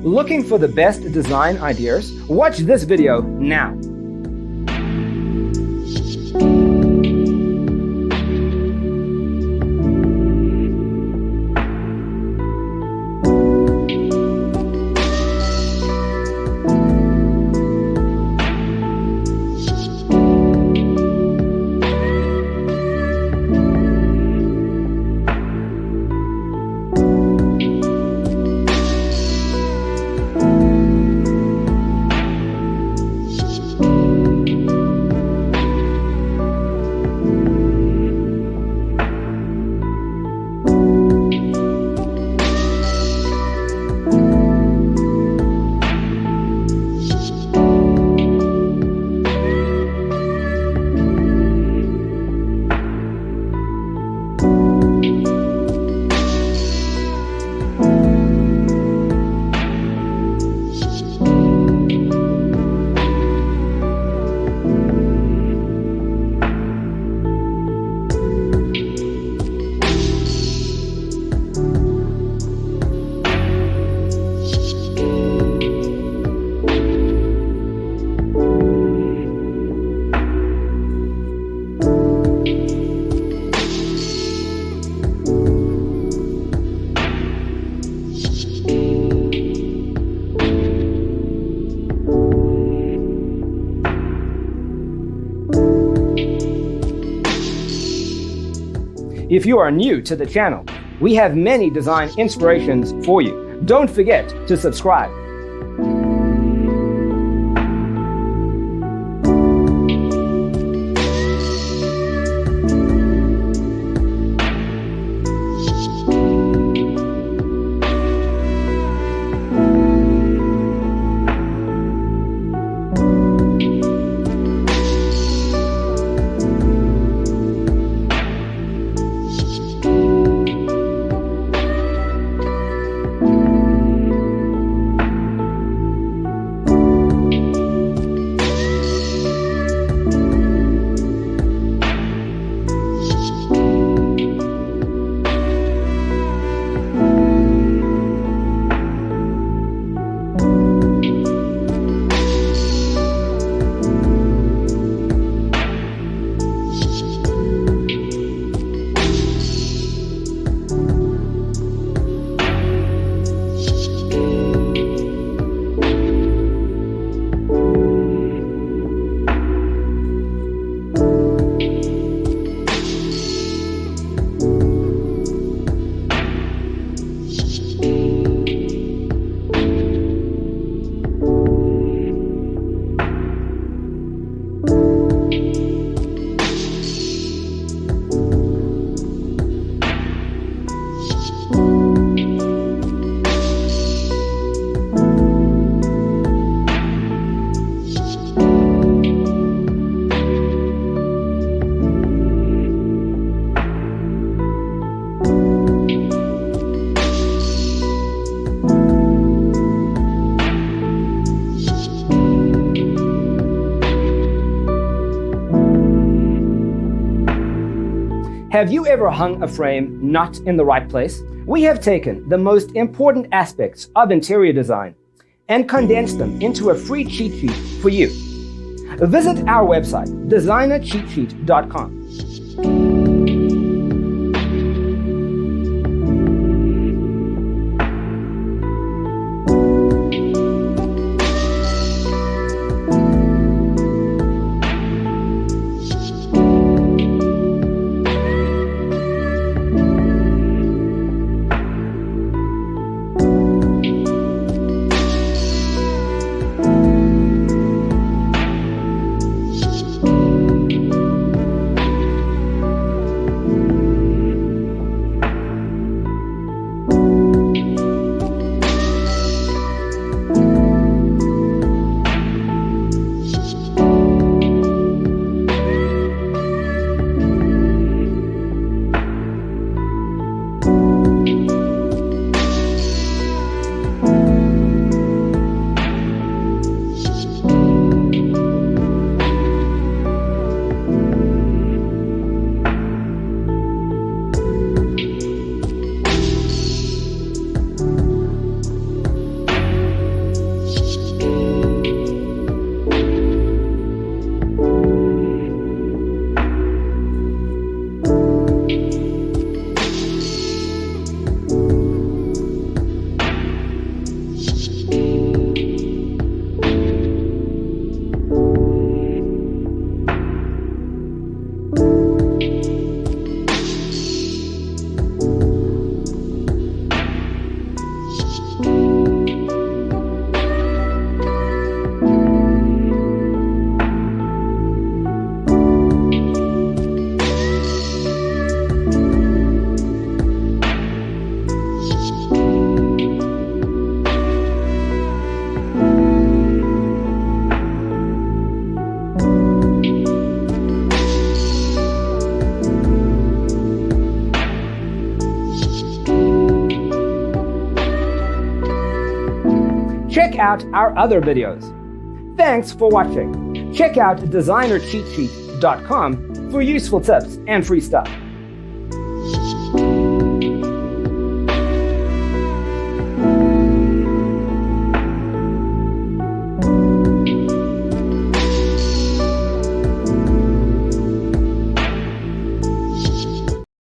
Looking for the best design ideas? Watch this video now. If you are new to the channel, we have many design inspirations for you. Don't forget to subscribe. Have you ever hung a frame not in the right place? We have taken the most important aspects of interior design and condensed them into a free cheat sheet for you. Visit our website, designercheatsheet.com. check out our other videos. Thanks for watching. Check out designercheatsheet.com for useful tips and free stuff.